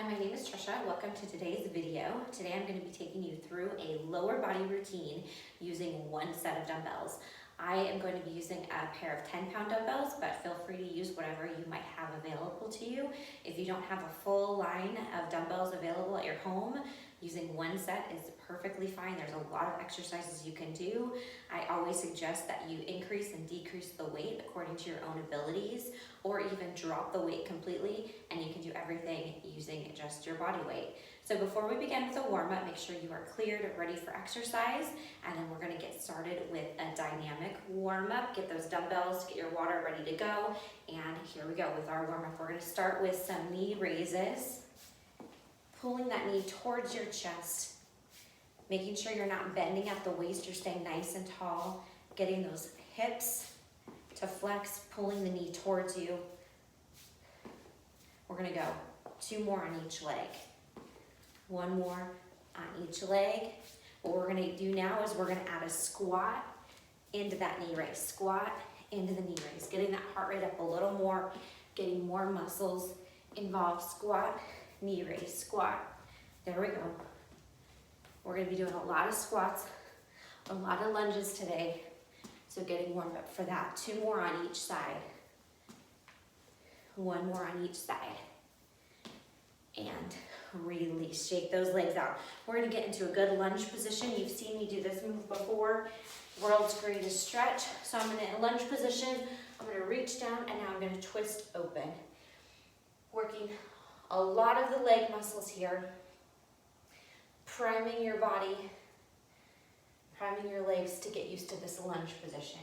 Hi, my name is Trisha. Welcome to today's video. Today I'm going to be taking you through a lower body routine using one set of dumbbells. I am going to be using a pair of 10-pound dumbbells, but feel free to use whatever you might have available to you. If you don't have a full line of dumbbells available at your home, using one set is perfectly fine. There's a lot of exercises you can do. I always suggest that you increase and decrease the weight according to your own abilities, or even drop the weight completely, and you can do everything using just your body weight. So before we begin with the warm-up, make sure you are cleared, ready for exercise, and then we're gonna get started with a dynamic warm-up. Get those dumbbells, get your water ready to go, and here we go with our warm-up. We're gonna start with some knee raises, pulling that knee towards your chest, making sure you're not bending at the waist, you're staying nice and tall, getting those hips to flex, pulling the knee towards you. We're gonna go 2 more on each leg. 1 more on each leg. What we're gonna do now is we're gonna add a squat into that knee raise. Squat into the knee raise, getting that heart rate up a little more, getting more muscles involved. Squat, knee raise, squat. There we go. We're gonna be doing a lot of squats, a lot of lunges today. So getting warmed up for that. 2 more on each side. 1 more on each side. And release, shake those legs out. We're gonna get into a good lunge position. You've seen me do this move before. World's greatest stretch. So I'm in a lunge position. I'm gonna reach down and now I'm gonna twist open. Working a lot of the leg muscles here. Priming your body, priming your legs to get used to this lunge position.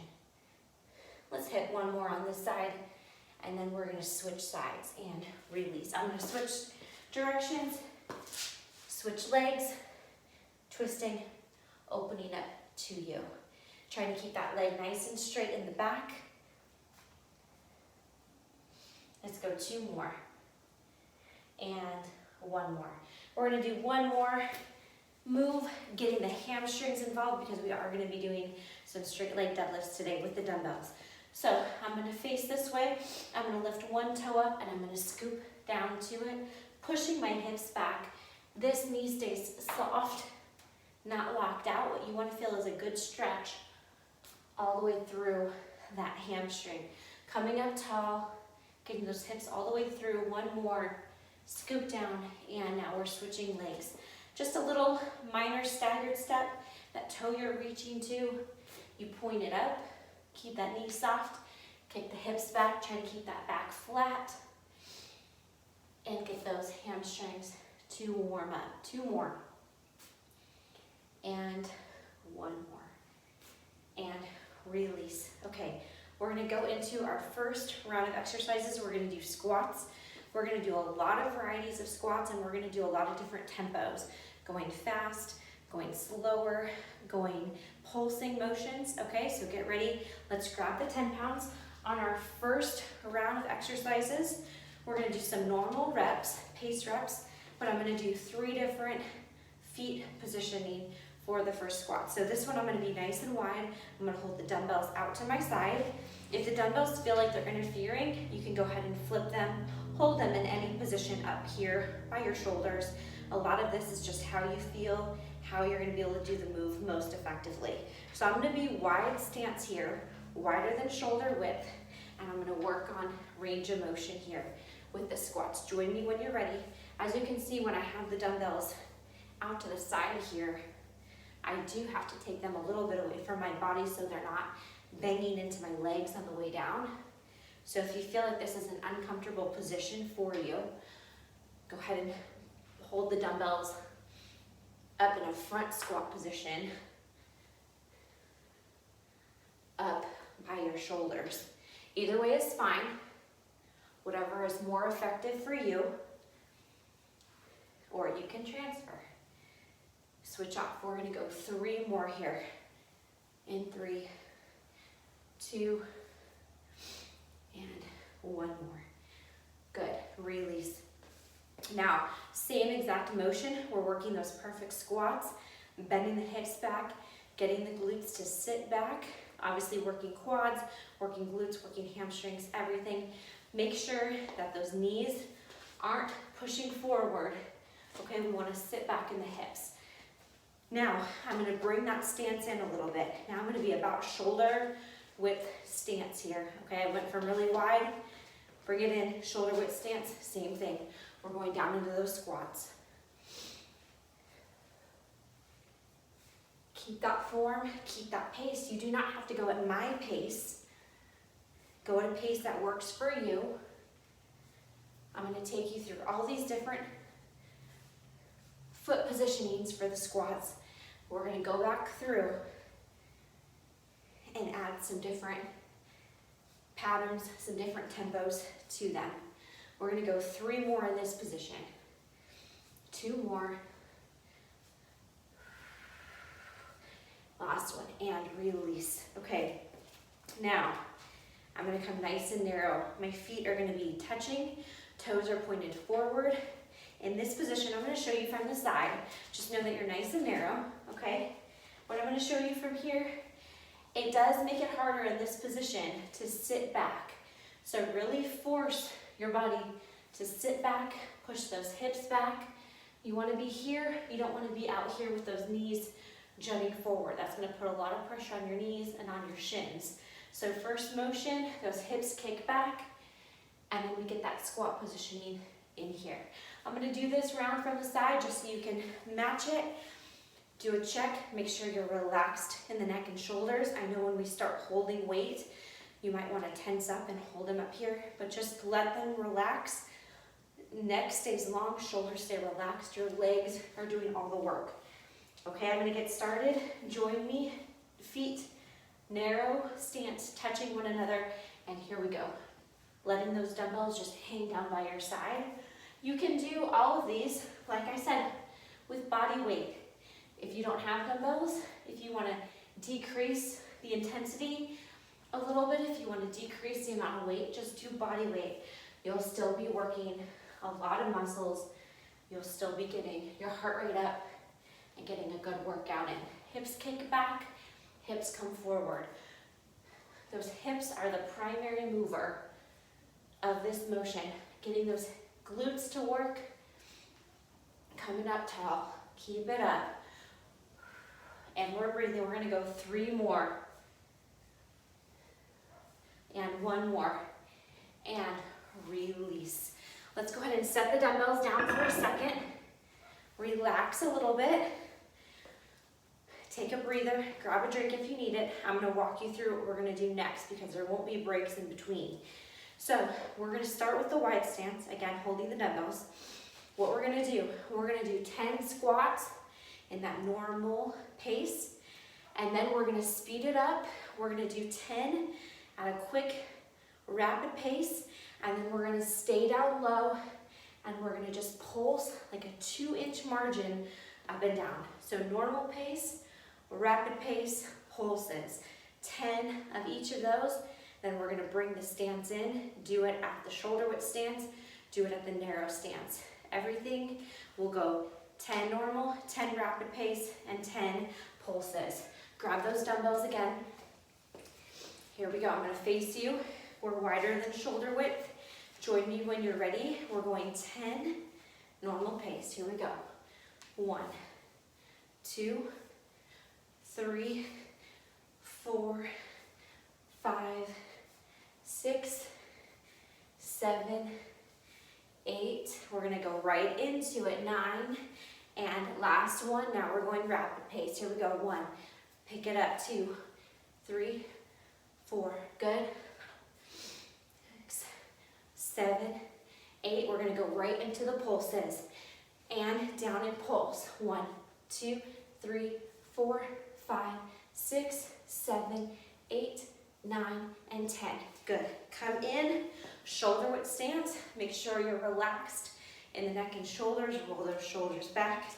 Let's hit 1 more on this side and then we're gonna switch sides and release. I'm gonna switch directions, switch legs, twisting, opening up to you. Trying to keep that leg nice and straight in the back. Let's go 2 more and 1 more. We're gonna do 1 more move, getting the hamstrings involved because we are gonna be doing some straight leg deadlifts today with the dumbbells. So I'm gonna face this way. I'm gonna lift 1 toe up and I'm gonna scoop down to it, pushing my hips back. This knee stays soft, not locked out. What you wanna feel is a good stretch all the way through that hamstring. Coming up tall, getting those hips all the way through. 1 more, scoop down, and now we're switching legs. Just a little minor staggered step. That toe you're reaching to, you point it up, keep that knee soft, kick the hips back, try to keep that back flat, and get those hamstrings to warm up. 2 more, and 1 more, and release. Okay, we're gonna go into our first round of exercises. We're gonna do squats. We're gonna do a lot of varieties of squats and we're gonna do a lot of different tempos. Going fast, going slower, going pulsing motions, okay? So get ready, let's grab the 10 pounds. On our first round of exercises, we're gonna do some normal reps, pace reps, but I'm gonna do 3 different feet positioning for the first squat. So this one I'm gonna be nice and wide. I'm gonna hold the dumbbells out to my side. If the dumbbells feel like they're interfering, you can go ahead and flip them, hold them in any position up here by your shoulders. A lot of this is just how you feel, how you're gonna be able to do the move most effectively. So I'm gonna be wide stance here, wider than shoulder width, and I'm gonna work on range of motion here with the squats. Join me when you're ready. As you can see, when I have the dumbbells out to the side here, I do have to take them a little bit away from my body so they're not banging into my legs on the way down. So if you feel like this is an uncomfortable position for you, go ahead and hold the dumbbells up in a front squat position, up by your shoulders. Either way is fine, whatever is more effective for you, or you can transfer. Switch off. We're gonna go 3 more here. In 3, 2, and 1 more. Good, release. Now, same exact motion. We're working those perfect squats, bending the hips back, getting the glutes to sit back, obviously working quads, working glutes, working hamstrings, everything. Make sure that those knees aren't pushing forward. Okay, we want to sit back in the hips. Now, I'm going to bring that stance in a little bit. Now I'm going to be about shoulder width stance here. Okay, I went from really wide, bring it in, shoulder width stance, same thing. We're going down into those squats. Keep that form, keep that pace. You do not have to go at my pace. Go at a pace that works for you. I'm going to take you through all these different foot positionings for the squats. We're going to go back through and add some different patterns, some different tempos to them. We're going to go 3 more in this position. 2 more. Last one, and release. Okay, now I'm going to come nice and narrow. My feet are going to be touching, toes are pointed forward. In this position, I'm going to show you from the side. Just know that you're nice and narrow, okay? What I'm going to show you from here, it does make it harder in this position to sit back. So really force your body to sit back, push those hips back. You want to be here, you don't want to be out here with those knees jutting forward. That's going to put a lot of pressure on your knees and on your shins. So first motion, those hips kick back, and then we get that squat positioning in here. I'm going to do this round from the side just so you can match it. Do a check, make sure you're relaxed in the neck and shoulders. I know when we start holding weight, you might want to tense up and hold them up here, but just let them relax. Neck stays long, shoulders stay relaxed, your legs are doing all the work. Okay, I'm going to get started. Join me, feet narrow, stance, touching one another, and here we go. Letting those dumbbells just hang down by your side. You can do all of these, like I said, with body weight. If you don't have dumbbells, if you want to decrease the intensity a little bit, if you want to decrease the amount of weight, just do body weight. You'll still be working a lot of muscles. You'll still be getting your heart rate up and getting a good workout in. Hips kick back, hips come forward. Those hips are the primary mover of this motion. Getting those glutes to work, coming up tall, keep it up. And we're breathing, we're gonna go 3 more. And 1 more. And release. Let's go ahead and set the dumbbells down for a second. Relax a little bit. Take a breather, grab a drink if you need it. I'm gonna walk you through what we're gonna do next because there won't be breaks in between. So we're gonna start with the wide stance, again, holding the dumbbells. What we're gonna do 10 squats in that normal pace, and then we're gonna speed it up. We're gonna do 10 at a quick, rapid pace, and then we're gonna stay down low, and we're gonna just pulse like a 2-inch margin up and down. So normal pace, rapid pace, pulses. 10 of each of those. Then we're gonna bring the stance in, do it at the shoulder width stance, do it at the narrow stance. Everything will go 10 normal, 10 rapid pace, and 10 pulses. Grab those dumbbells again. Here we go, I'm gonna face you. We're wider than shoulder width. Join me when you're ready. We're going 10, normal pace. Here we go. 1, 2, 3, 4, 5, 6, 7, 8. We're gonna go right into it. 9, and last one. Now we're going rapid pace. Here we go. 1, pick it up. 2, 3, 4. Good. 6, 7, 8. We're gonna go right into the pulses and down and pulse. 1, 2, 3, 4, 5, 6, 7, 8, 9, and 10. Good. Come in, shoulder width stance. Make sure you're relaxed in the neck and shoulders. Roll those shoulders back.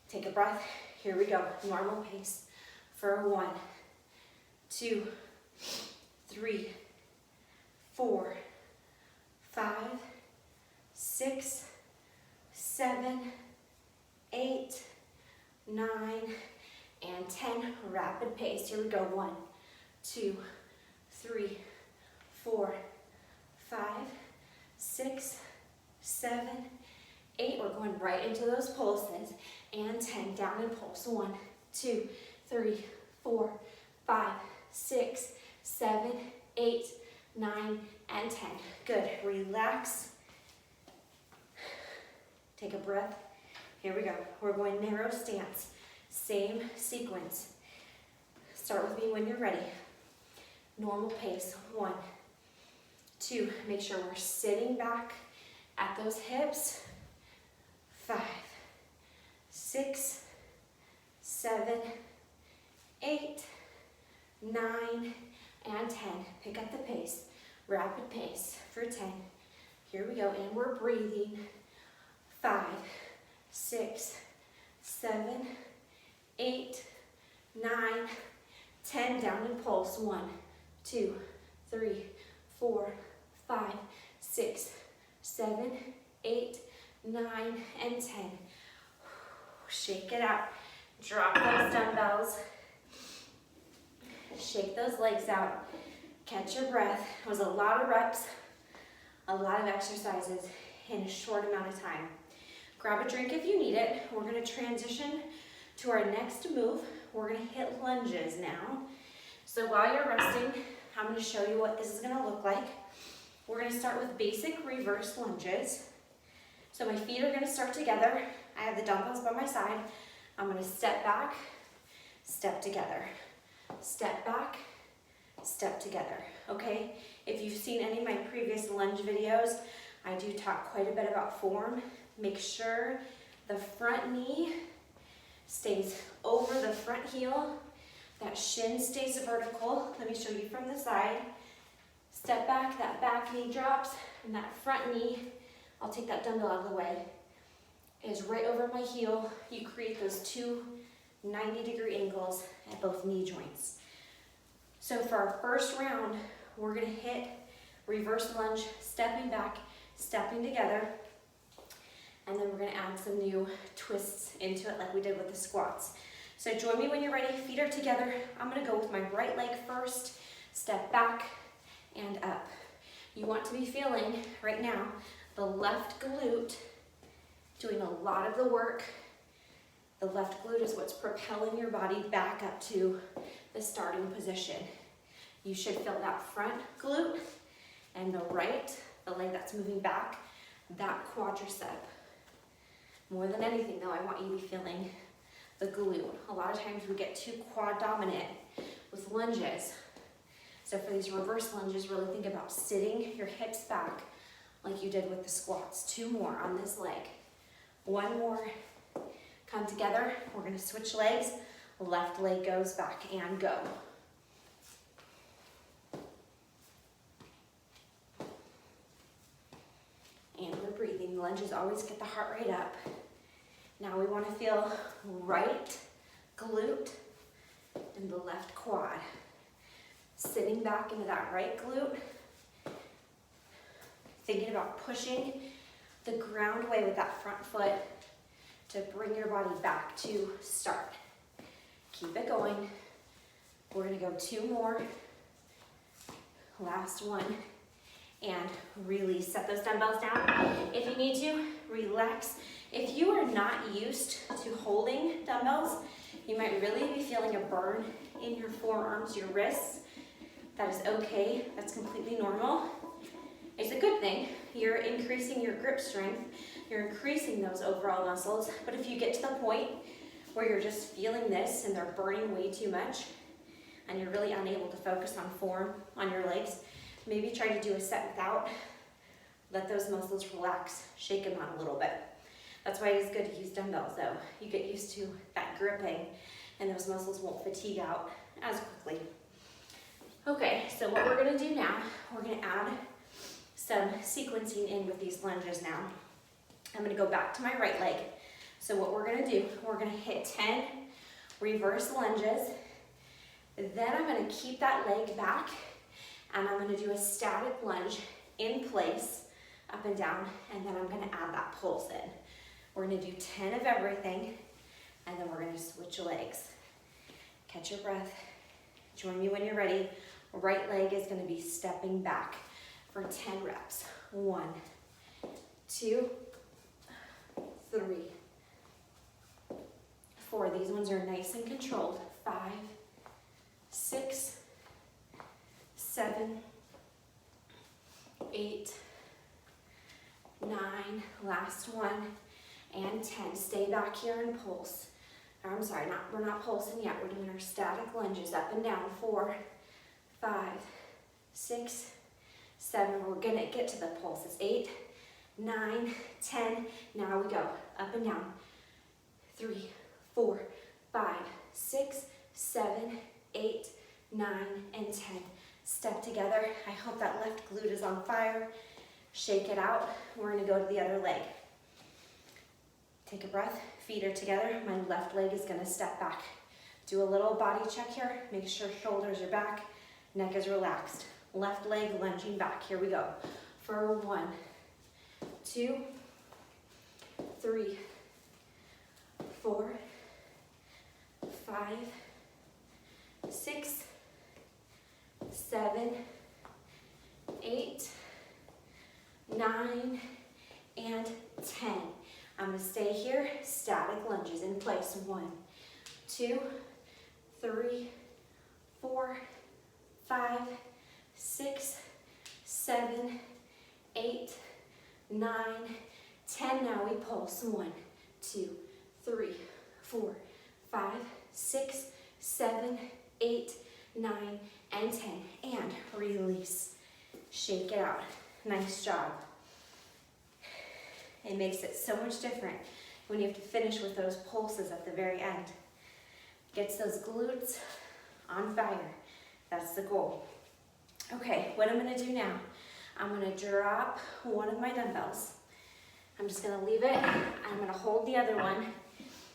Take a breath. Here we go. Normal pace for 1, 2, 3, 4, 5, 6, 7, 8, 9, and 10. Rapid pace. Here we go. 1, 2, 3, 4, 5, 6, 7, going right into those pulses. And 10, down and pulse. 1, 2, 3, 4, 5, 6, 7, 8, 9, and 10. Good, relax. Take a breath. Here we go. We're going narrow stance. Same sequence. Start with me when you're ready. Normal pace. 1, 2, make sure we're sitting back at those hips. 5, 6, 7, 8, 9, and 10. Pick up the pace. Rapid pace for 10. Here we go, and we're breathing. 5, 6, 7, 8, 9, 10. Down and pulse. 1, 2, 3, 4, 5, 6, 7, 8, 9, and 10. Shake it out. Drop those dumbbells. Shake those legs out. Catch your breath. It was a lot of reps, a lot of exercises in a short amount of time. Grab a drink if you need it. We're going to transition to our next move. We're going to hit lunges now. So while you're resting, I'm going to show you what this is going to look like. We're going to start with basic reverse lunges. So my feet are going to start together. I have the dumbbells by my side. I'm going to step back, step together, step back, step together, okay? If you've seen any of my previous lunge videos, I do talk quite a bit about form. Make sure the front knee stays over the front heel, that shin stays vertical. Let me show you from the side. Step back, that back knee drops, and that front knee, I'll take that dumbbell out of the way, is right over my heel. You create those two 90-degree angles at both knee joints. So for our first round, we're gonna hit reverse lunge, stepping back, stepping together, and then we're gonna add some new twists into it like we did with the squats. So join me when you're ready, feet are together. I'm gonna go with my right leg first, step back and up. You want to be feeling, right now, the left glute doing a lot of the work. The left glute is what's propelling your body back up to the starting position. You should feel that front glute, and the right, the leg that's moving back, that quadricep. More than anything though, I want you to be feeling the glute. A lot of times we get too quad dominant with lunges. So for these reverse lunges, really think about sitting your hips back like you did with the squats. 2 more on this leg. 1 more. Come together. We're going to switch legs. Left leg goes back and go. And we're breathing. Lunges always get the heart rate up. Now we want to feel right glute and the left quad. Sitting back into that right glute. Thinking about pushing the ground away with that front foot to bring your body back to start. Keep it going. We're gonna go 2 more. Last one. And release. Set those dumbbells down. If you need to, relax. If you are not used to holding dumbbells, you might really be feeling a burn in your forearms, your wrists. That is okay. That's completely normal. It's a good thing. You're increasing your grip strength. You're increasing those overall muscles. But if you get to the point where you're just feeling this and they're burning way too much and you're really unable to focus on form on your legs, maybe try to do a set without. Let those muscles relax. Shake them out a little bit. That's why it is good to use dumbbells though. You get used to that gripping and those muscles won't fatigue out as quickly. Okay, so what we're gonna do now, we're gonna add some sequencing in with these lunges now. I'm gonna go back to my right leg. So what we're gonna do, we're gonna hit 10 reverse lunges. Then I'm gonna keep that leg back and I'm gonna do a static lunge in place, up and down, and then I'm gonna add that pulse in. We're gonna do 10 of everything, and then we're gonna switch legs. Catch your breath. Join me when you're ready. Right leg is gonna be stepping back for 10 reps. 1, 2, 3, 3, 4. These ones are nice and controlled. 5, 6, 7, 8, 9, last one, and 10. Stay back here and pulse. Or, I'm sorry, we're not pulsing yet. We're doing our static lunges up and down. 4, 5, 6, 7. We're gonna get to the pulse. It's 8, 9, 10. Now we go up and down. 3, 4, 5, 6, 7, 8, 9, and 10. Step together. I hope that left glute is on fire. Shake it out. We're gonna go to the other leg. Take a breath, feet are together. My left leg is gonna step back. Do a little body check here. Make sure shoulders are back, neck is relaxed. Left leg lunging back. Here we go. For 1, 2, 3, 4, 5, 6, 7, 8, 9, and 10. I'm going to stay here, static lunges in place. 1, 2, 3, 4, 5, 6, 7, 8, 9, 10. Now we pulse. 1, 2, 3, 4, 5, 6, 7, 8, 9, and 10. And release. Shake it out. Nice job. It makes it so much different when you have to finish with those pulses at the very end. Gets those glutes on fire. That's the goal. Okay, what I'm gonna do now, I'm gonna drop one of my dumbbells. I'm just gonna leave it. I'm gonna hold the other one.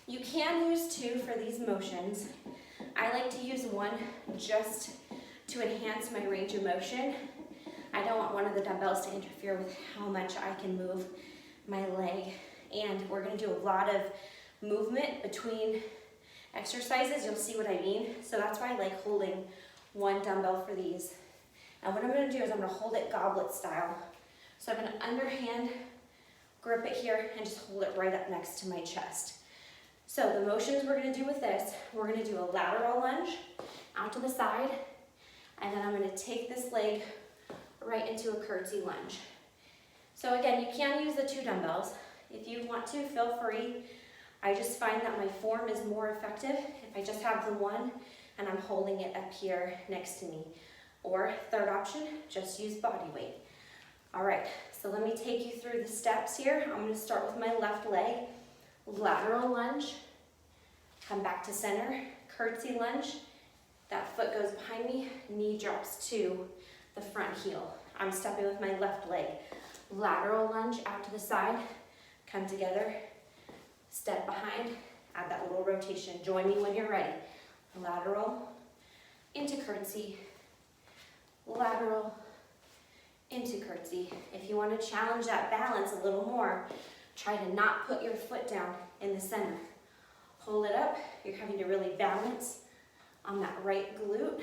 You can use 2 for these motions. I like to use 1 just to enhance my range of motion. I don't want one of the dumbbells to interfere with how much I can move my leg. And we're gonna do a lot of movement between exercises. You'll see what I mean. So that's why I like holding 1 dumbbell for these. And what I'm gonna do is I'm gonna hold it goblet style. So I'm gonna underhand grip it here and just hold it right up next to my chest. So the motions we're gonna do with this, we're gonna do a lateral lunge out to the side, and then I'm gonna take this leg right into a curtsy lunge. So again, you can use the 2 dumbbells. If you want to, feel free. I just find that my form is more effective if I just have the 1 and I'm holding it up here next to me. Or third option, just use body weight. All right, so let me take you through the steps here. I'm gonna start with my left leg. Lateral lunge, come back to center, curtsy lunge. That foot goes behind me, knee drops to the front heel. I'm stepping with my left leg. Lateral lunge out to the side, come together, step behind, add that little rotation. Join me when you're ready. Lateral, into curtsy, lateral, into curtsy. If you want to challenge that balance a little more, try to not put your foot down in the center. Hold it up. You're having to really balance on that right glute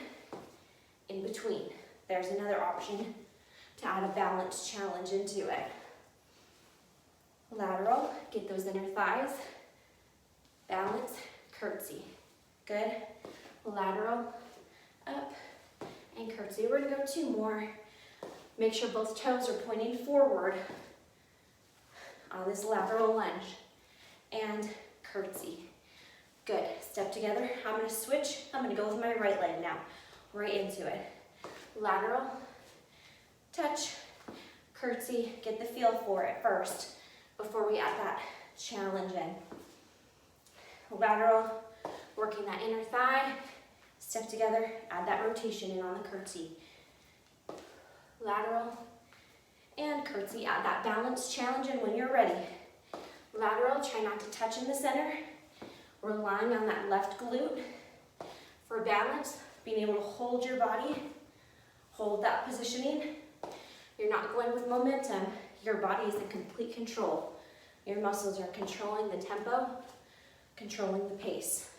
in between. There's another option to add a balance challenge into it. Lateral, get those inner thighs. Balance, curtsy. Good. Lateral, up, and curtsy. We're gonna go 2 more. Make sure both toes are pointing forward on this lateral lunge. And curtsy. Good. Step together. I'm gonna switch. I'm gonna go with my right leg now. Right into it. Lateral, touch, curtsy. Get the feel for it first before we add that challenge in. Lateral, working that inner thigh. Step together, add that rotation in on the curtsy. Lateral and curtsy, add that balance challenge in when you're ready. Lateral, try not to touch in the center. Relying on that left glute for balance, being able to hold your body, hold that positioning. You're not going with momentum. Your body is in complete control. Your muscles are controlling the tempo, controlling the pace.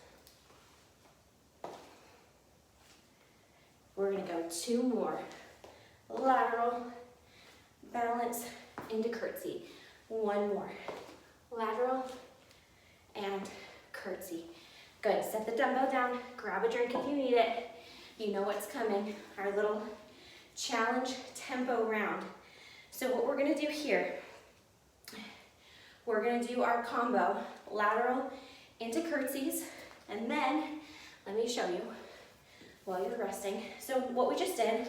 We're gonna go 2 more. Lateral, balance, into curtsy. 1 more. Lateral, curtsy. Good, set the dumbbell down, grab a drink if you need it. You know what's coming, our little challenge tempo round. So what we're gonna do here, we're gonna do our combo, lateral into curtsies, and then, let me show you while you're resting. So what we just did,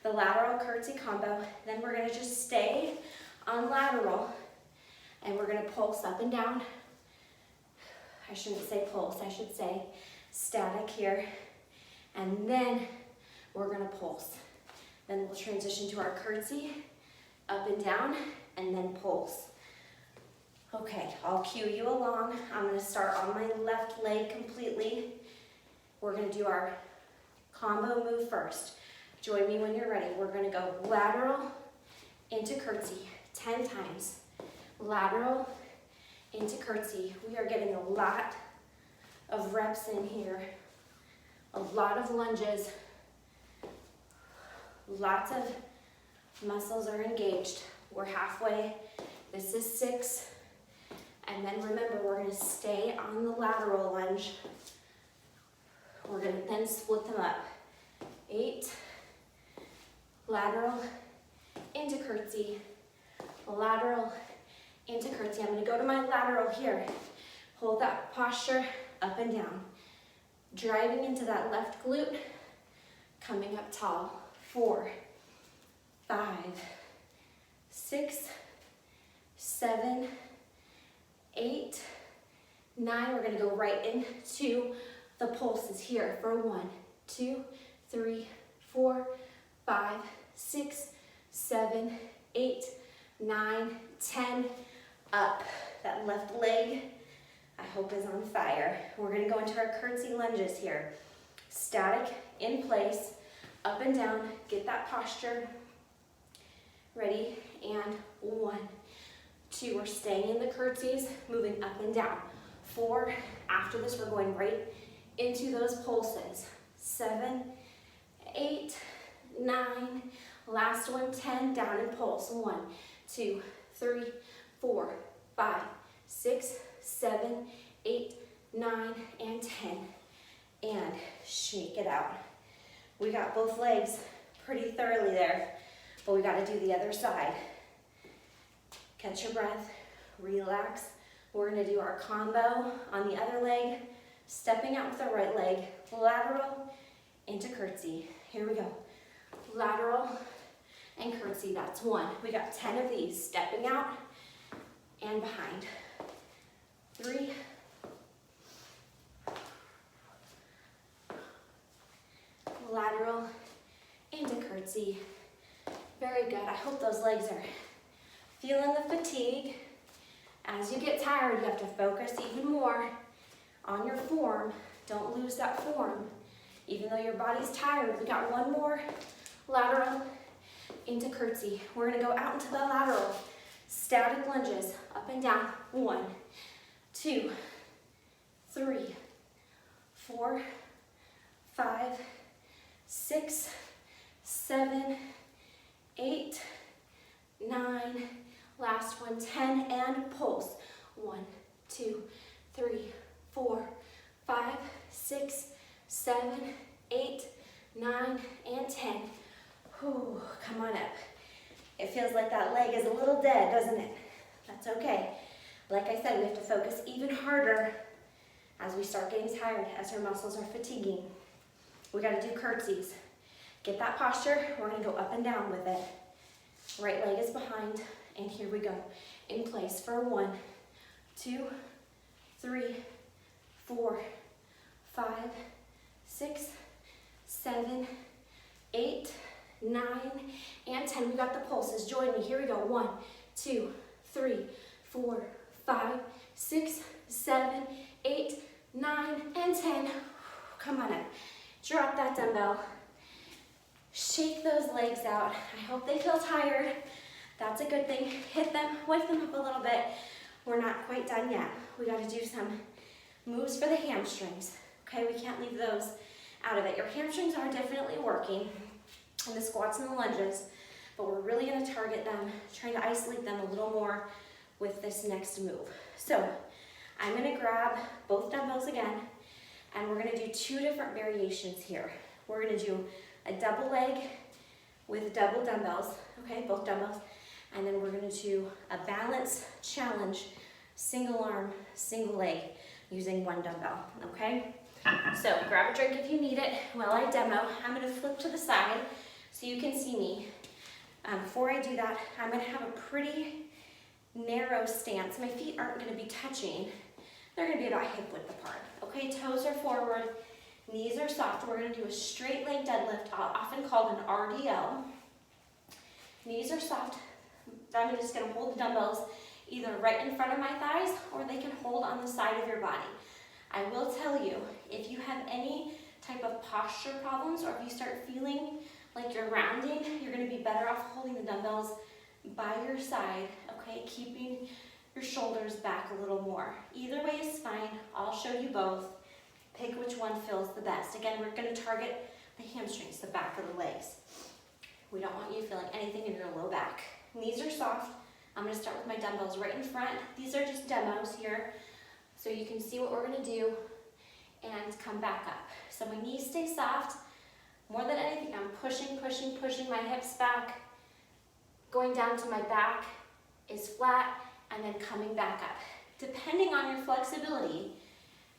the lateral curtsy combo, then we're gonna just stay on lateral, and we're gonna pulse up and down. I shouldn't say pulse, I should say static here. And then we're gonna pulse. Then we'll transition to our curtsy, up and down, and then pulse. Okay, I'll cue you along. I'm gonna start on my left leg completely. We're gonna do our combo move first. Join me when you're ready. We're gonna go lateral into curtsy 10 times. Lateral into curtsy. We are getting a lot of reps in here. A lot of lunges. Lots of muscles are engaged. We're halfway. This is 6. And then remember, we're gonna stay on the lateral lunge. We're gonna then split them up. 8, lateral into curtsy, lateral into curtsy. I'm gonna go to my lateral here. Hold that posture up and down. Driving into that left glute, coming up tall. 4, 5, 6, 7, 8, 9. We're gonna go right into the pulses here for 1, 2, 3, 4, 5, 6, 7, 8, 9, 10. Up. That left leg, I hope, is on fire. We're gonna go into our curtsy lunges here. Static, in place, up and down. Get that posture. Ready, and 1, 2. We're staying in the curtsies, moving up and down. 4. After this, we're going right into those pulses. 7, 8, 9. Last one, 10. Down and pulse. 1, 2, 3, 4, 5, 6, 7, 8, 9, and 10. And shake it out. We got both legs pretty thoroughly there, but we got to do the other side. Catch your breath, relax. We're going to do our combo on the other leg, stepping out with the right leg, lateral into curtsy. Here we go. Lateral and curtsy, that's 1. We got 10 of these, stepping out and behind. 3, 4, lateral into curtsy. Very good. I hope those legs are feeling the fatigue. As you get tired, you have to focus even more on your form. Don't lose that form. Even though your body's tired, we got 1 more. Lateral into curtsy. We're gonna go out into the lateral. Static lunges, up and down. 1, 2, 3, 4, 5, 6, 7, 8, 9. Last one, 10, and pulse. 1, 2, 3, 4, 5, 6, 7, 8, 9, and 10. Whew, come on up. It feels like that leg is a little dead, doesn't it? That's okay. Like I said, we have to focus even harder as we start getting tired, as our muscles are fatiguing. We got to do curtsies. Get that posture. We're going to go up and down with it. Right leg is behind, and here we go. In place for 1, 2, 3, 4, 5, 6, 7, 8, 9, and 10. We got the pulses. Join me. Here we go. 1, 2, 3, 4, 5, 6, 7, 8, 9, and 10. Come on up. Drop that dumbbell. Shake those legs out. I hope they feel tired. That's a good thing. Hit them, wake them up a little bit. We're not quite done yet. We got to do some moves for the hamstrings. Okay, we can't leave those out of it. Your hamstrings are definitely working in the squats and the lunges, but we're really going to target them, trying to isolate them a little more with this next move. So I'm gonna grab both dumbbells again, and we're gonna do 2 different variations here. We're gonna do a double leg with double dumbbells, okay, both dumbbells, and then we're gonna do a balance challenge, single arm, single leg, using 1 dumbbell, okay? So grab a drink if you need it while I demo. I'm gonna flip to the side so you can see me. Before I do that, I'm gonna have a pretty narrow stance. My feet aren't gonna be touching. They're gonna be about hip width apart, okay? Toes are forward, knees are soft. We're gonna do a straight leg deadlift, often called an RDL. Knees are soft. I'm just gonna hold the dumbbells either right in front of my thighs or they can hold on the side of your body. I will tell you, if you have any type of posture problems or if you start feeling like you're rounding, you're gonna be better off holding the dumbbells by your side, okay? Keeping your shoulders back a little more. Either way is fine. I'll show you both. Pick which one feels the best. Again, we're gonna target the hamstrings, the back of the legs. We don't want you feeling anything in your low back. Knees are soft. I'm gonna start with my dumbbells right in front. These are just demos here, so you can see what we're gonna do and come back up. So my knees stay soft. More than anything, I'm pushing my hips back. Going down to my back is flat, and then coming back up. Depending on your flexibility,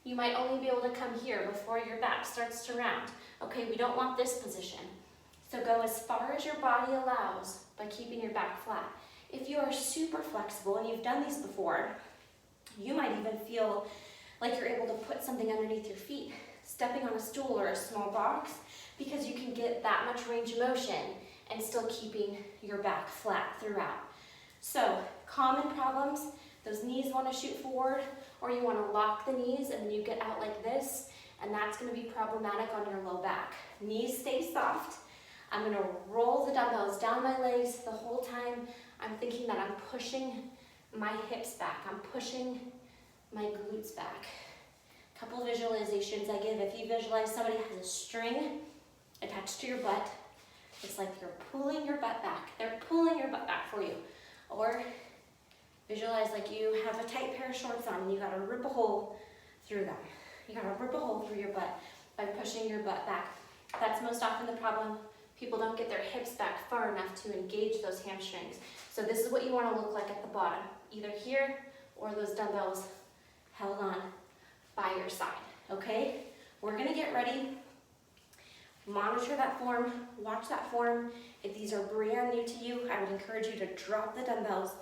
you might only be able to come here before your back starts to round. Okay, we don't want this position. So go as far as your body allows by keeping your back flat. If you are super flexible and you've done these before, you might even feel like you're able to put something underneath your feet, stepping on a stool or a small box, because you can get that much range of motion and still keeping your back flat throughout. So, common problems, those knees want to shoot forward, or you want to lock the knees and then you get out like this, and that's going to be problematic on your low back. Knees stay soft. I'm going to roll the dumbbells down my legs the whole time. I'm thinking that I'm pushing my hips back. I'm pushing my glutes back. A couple of visualizations I give. If you visualize somebody has a string attached to your butt, it's like you're pulling your butt back. They're pulling your butt back for you. Or visualize like you have a tight pair of shorts on and you gotta rip a hole through them. You gotta rip a hole through your butt by pushing your butt back. That's most often the problem. People don't get their hips back far enough to engage those hamstrings. So this is what you wanna look like at the bottom, either here or those dumbbells held on by your side, okay? We're gonna get ready. Monitor that form, watch that form. If these are brand new to you, I would encourage you to drop the dumbbells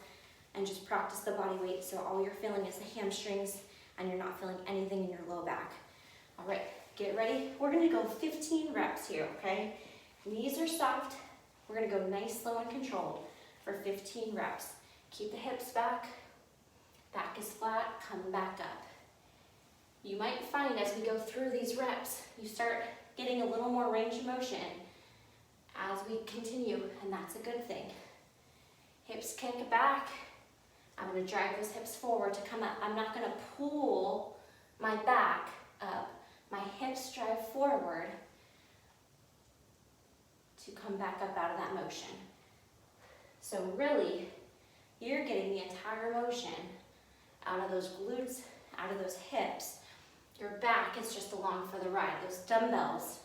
and just practice the body weight so all you're feeling is the hamstrings and you're not feeling anything in your low back. All right, get ready. We're gonna go 15 reps here, okay? Knees are soft. We're gonna go nice, slow, and controlled for 15 reps. Keep the hips back is flat, come back up. You might find as we go through these reps, you start getting a little more range of motion as we continue, and that's a good thing. Hips kick back. I'm going to drag those hips forward to come up. I'm not going to pull my back up. My hips drive forward to come back up out of that motion. So really, you're getting the entire motion out of those glutes, out of those hips. Your back is just along for the ride. Those dumbbells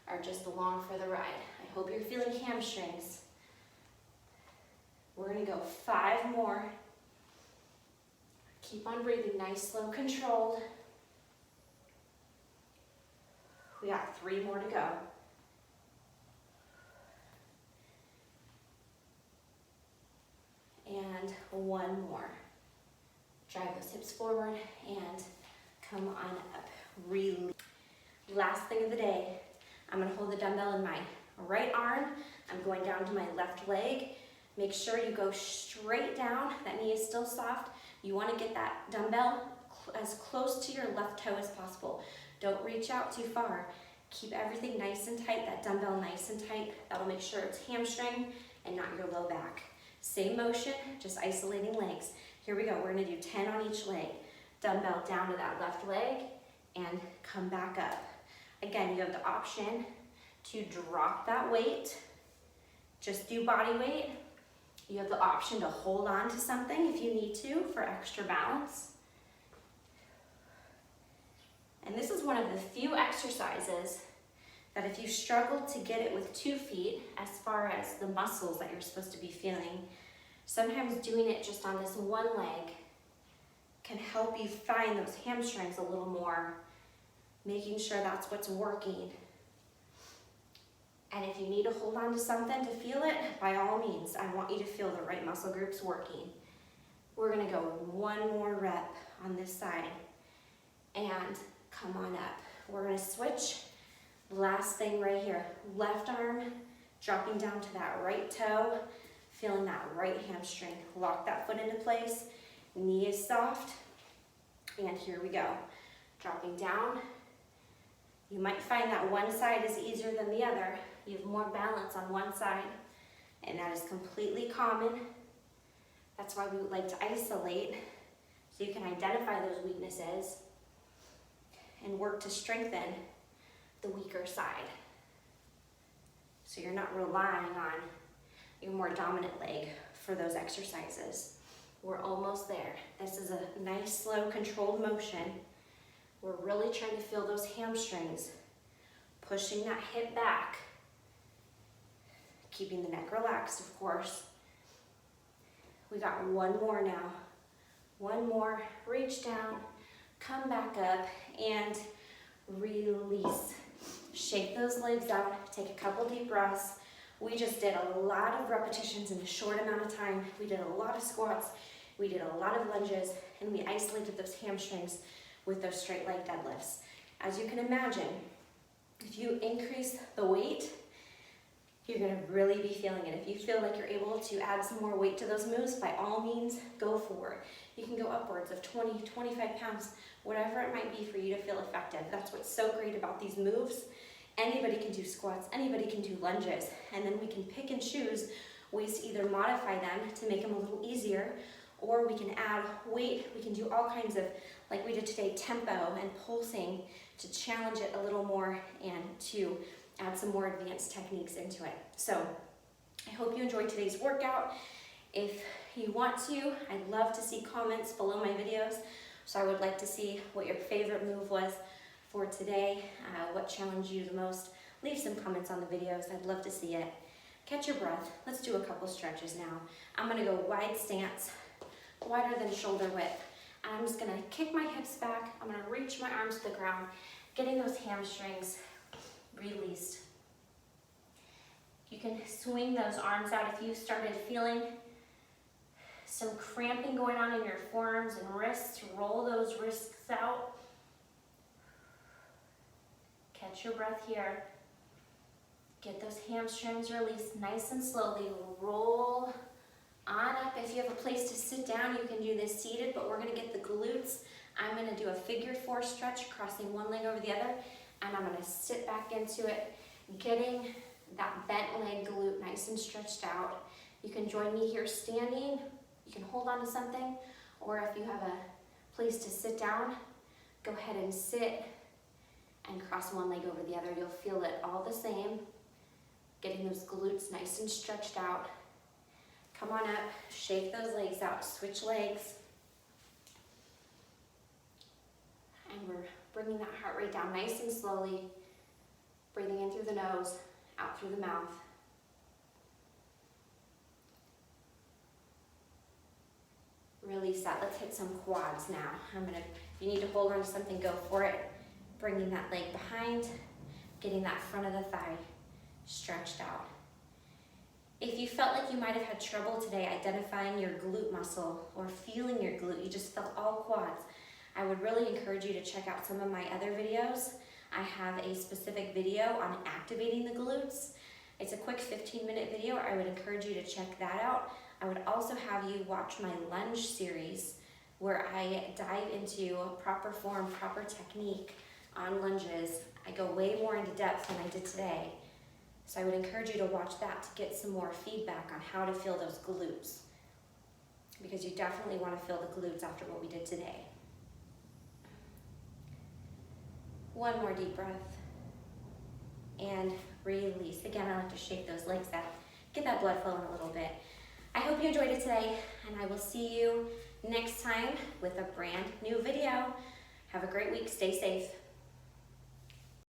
are just along for the ride. I hope you're feeling hamstrings. We're gonna go 5 more. Keep on breathing, nice, slow, controlled. We got 3 more to go. And 1 more. Drive those hips forward and come on up. Really. Last thing of the day, I'm gonna hold the dumbbell in my right arm. I'm going down to my left leg. Make sure you go straight down. That knee is still soft. You wanna get that dumbbell as close to your left toe as possible. Don't reach out too far. Keep everything nice and tight, that dumbbell nice and tight. That'll make sure it's hamstring and not your low back. Same motion, just isolating legs. Here we go, we're gonna do 10 on each leg. Dumbbell down to that left leg and come back up. Again, you have the option to drop that weight, just do body weight. You have the option to hold on to something if you need to for extra balance. is one of the few exercises that if you struggle to get it with 2 feet, as far as the muscles that you're supposed to be feeling, sometimes doing it just on this one leg can help you find those hamstrings a little more, making sure that's what's working. And if you need to hold on to something to feel it, by all means, I want you to feel the right muscle groups working. We're gonna go 1 more rep on this side and come on up. We're gonna switch. Last thing right here, left arm dropping down to that right toe, feeling that right hamstring. Lock that foot into place, knee is soft, and here we go. Dropping down. You might find that one side is easier than the other. You have more balance on one side, and that is completely common. That's why we would like to isolate, so you can identify those weaknesses and work to strengthen the weaker side. So you're not relying on your more dominant leg for those exercises. We're almost there. This is a nice, slow, controlled motion. We're really trying to feel those hamstrings, pushing that hip back, keeping the neck relaxed, of course. We got 1 more now. 1 more, reach down, come back up, and release. Shake those legs out, take a couple deep breaths. We just did a lot of repetitions in a short amount of time. We did a lot of squats, we did a lot of lunges, and we isolated those hamstrings with those straight leg deadlifts. As you can imagine, if you increase the weight, you're gonna really be feeling it. If you feel like you're able to add some more weight to those moves, by all means, go for it. You can go upwards of 20, 25 pounds, whatever it might be for you to feel effective. That's what's so great about these moves. Anybody can do squats, anybody can do lunges, and then we can pick and choose ways to either modify them to make them a little easier, or we can add weight. We can do all kinds of, like we did today, tempo and pulsing to challenge it a little more and to add some more advanced techniques into it. So I hope you enjoyed today's workout. If you want to, I'd love to see comments below my videos. So I would like to see what your favorite move was for today, what challenged you the most. Leave some comments on the videos. I'd love to see it. Catch your breath. Let's do a couple stretches now. I'm gonna go wide stance, wider than shoulder width. And I'm just gonna kick my hips back. I'm gonna reach my arms to the ground, getting those hamstrings released. You can swing those arms out if you started feeling some cramping going on in your forearms and wrists. Roll those wrists out. Catch your breath here. Get those hamstrings released nice and slowly. Roll on up. If you have a place to sit down, you can do this seated, but we're gonna get the glutes. I'm gonna do a figure 4 stretch, crossing one leg over the other, and I'm gonna sit back into it, getting that bent leg glute nice and stretched out. You can join me here standing. You can hold on to something, or if you have a place to sit down, go ahead and sit and cross one leg over the other. You'll feel it all the same, getting those glutes nice and stretched out. Come on up, shake those legs out, switch legs. And we're bringing that heart rate down nice and slowly, breathing in through the nose, out through the mouth. Release that. Let's hit some quads now. If you need to hold on to something, go for it. Bringing that leg behind, getting that front of the thigh stretched out. If you felt like you might have had trouble today identifying your glute muscle or feeling your glute, you just felt all quads, I would really encourage you to check out some of my other videos. I have a specific video on activating the glutes. It's a quick 15-minute video. I would encourage you to check that out. I would also have you watch my lunge series where I dive into proper form, proper technique on lunges. I go way more into depth than I did today. So I would encourage you to watch that to get some more feedback on how to feel those glutes, because you definitely want to feel the glutes after what we did today. One more deep breath and release. Again, I like to shake those legs out, get that blood flowing a little bit. I hope you enjoyed it today, and I will see you next time with a brand new video. Have a great week. Stay safe.